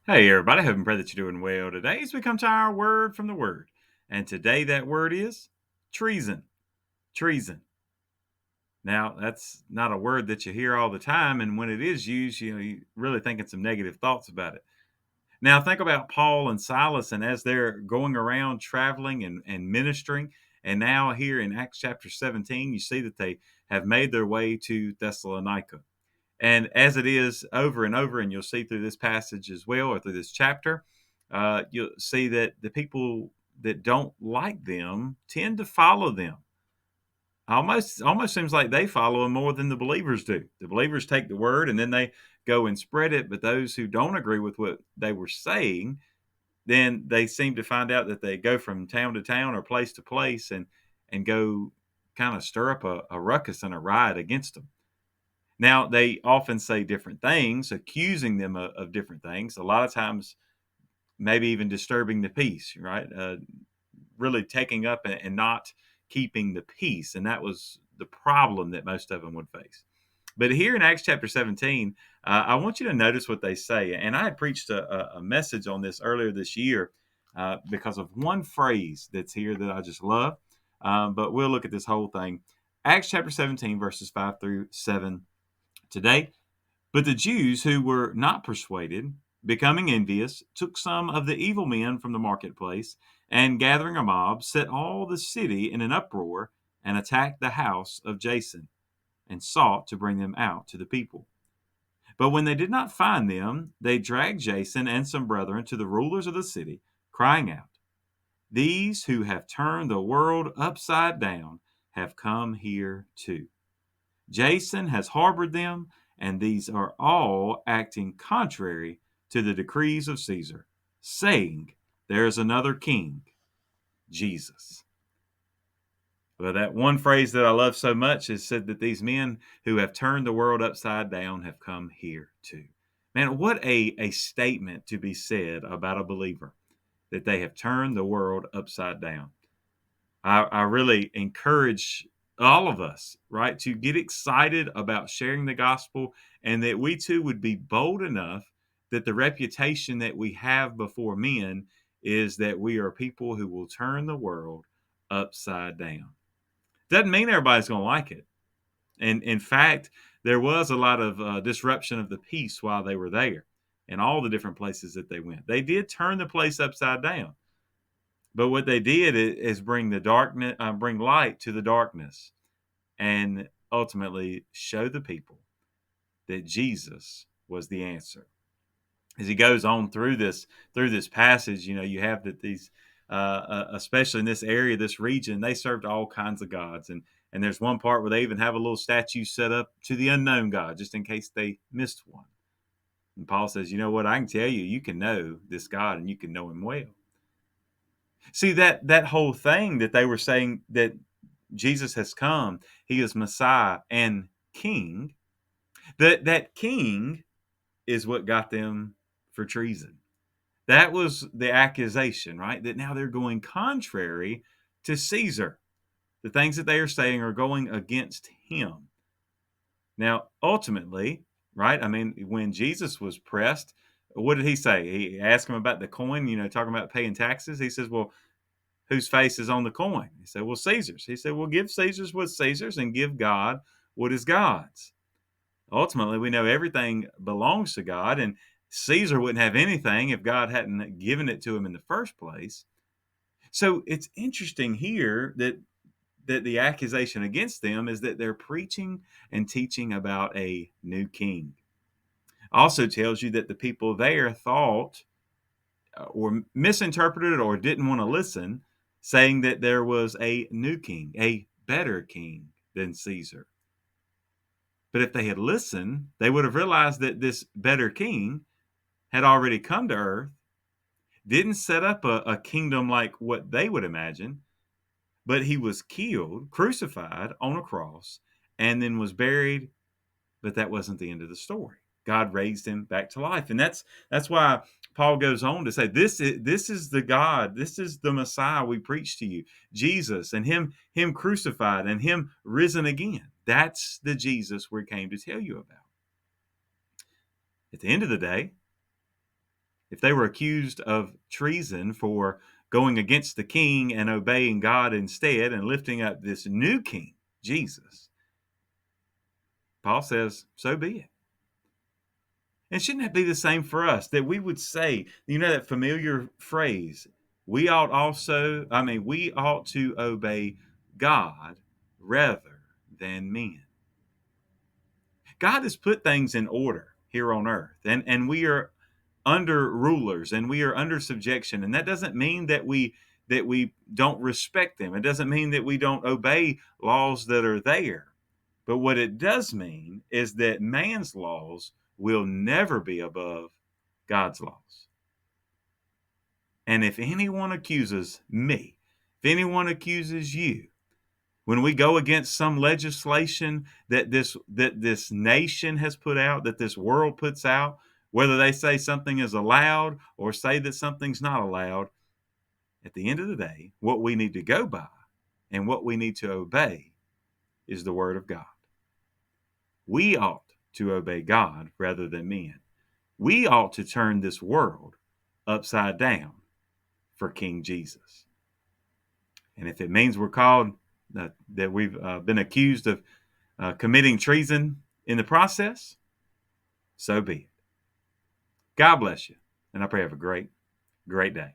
Hey, everybody. Hope and pray that you're doing well today as we come to our word from the Word. And today, that word is treason. Treason. Now, that's not a word that you hear all the time. And when it is used, you're really thinking some negative thoughts about it. Now, think about Paul and Silas, and as they're going around traveling and ministering. And now, here in Acts chapter 17, you see that they have made their way to Thessalonica. And as it is over and over, and you'll see through this passage as well, or through this chapter, you'll see that the people that don't like them tend to follow them. Almost seems like they follow them more than the believers do. The believers take the word and then they go and spread it, but those who don't agree with what they were saying, then they seem to find out that they go from town to town or place to place and go kind of stir up a ruckus and a riot against them. Now, they often say different things, accusing them of different things. A lot of times, maybe even disturbing the peace, right? Really taking up and not keeping the peace. And that was the problem that most of them would face. But here in Acts chapter 17, I want you to notice what they say. And I had preached a message on this earlier this year because of one phrase that's here that I just love. But we'll look at this whole thing. Acts chapter 17, verses 5 through 7 today. But the Jews who were not persuaded, becoming envious, took some of the evil men from the marketplace, and gathering a mob, set all the city in an uproar, and attacked the house of Jason, and sought to bring them out to the people. But when they did not find them, they dragged Jason and some brethren to the rulers of the city, crying out, "These who have turned the world upside down have come here too. Jason has harbored them, and these are all acting contrary to the decrees of Caesar, saying there is another king, Jesus." Well, that one phrase that I love so much is said that these men who have turned the world upside down have come here too. Man, what a statement to be said about a believer that they have turned the world upside down. I really encourage all of us, right, to get excited about sharing the gospel and that we too would be bold enough that the reputation that we have before men is that we are people who will turn the world upside down. Doesn't mean everybody's going to like it. And in fact, there was a lot of disruption of the peace while they were there in all the different places that they went. They did turn the place upside down. But what they did is bring the darkness, bring light to the darkness, and ultimately show the people that Jesus was the answer. As he goes on through this passage, you have that these, especially in this area, this region, they served all kinds of gods, and there's one part where they even have a little statue set up to the unknown God, just in case they missed one. And Paul says, you know what? I can tell you, you can know this God, and you can know him well. See that whole thing that they were saying that Jesus has come, he is Messiah and King. That King is what got them for treason. That was the accusation, right? That now they're going contrary to Caesar. The things that they are saying are going against him. Now, ultimately, right? I mean, when Jesus was pressed, what did he say? He asked him about the coin, talking about paying taxes. He says, well, whose face is on the coin? He said, well, Caesar's. He said, well, give Caesar's what's Caesar's and give God what is God's. Ultimately, we know everything belongs to God, and Caesar wouldn't have anything if God hadn't given it to him in the first place. So it's interesting here that the accusation against them is that they're preaching and teaching about a new king. Also tells you that the people there thought or misinterpreted or didn't want to listen, saying that there was a new king, a better king than Caesar. But if they had listened, they would have realized that this better king had already come to earth, didn't set up a kingdom like what they would imagine, but he was killed, crucified on a cross, and then was buried. But that wasn't the end of the story. God raised him back to life. And that's why Paul goes on to say, this is the God, this is the Messiah we preach to you, Jesus, and him crucified and him risen again. That's the Jesus we came to tell you about. At the end of the day, if they were accused of treason for going against the king and obeying God instead and lifting up this new king, Jesus, Paul says, so be it. And shouldn't that be the same for us? That we would say, that familiar phrase, we ought to obey God rather than men. God has put things in order here on earth, and we are under rulers and we are under subjection. And that doesn't mean that we don't respect them. It doesn't mean that we don't obey laws that are there. But what it does mean is that man's laws will never be above God's laws. And if anyone accuses me, if anyone accuses you, when we go against some legislation that this nation has put out, that this world puts out, whether they say something is allowed or say that something's not allowed, at the end of the day, what we need to go by and what we need to obey is the word of God. We ought to obey God rather than men. We ought to turn this world upside down for King Jesus. And if it means we're called, that we've been accused of committing treason in the process, so be it. God bless you. And I pray you have a great, great day.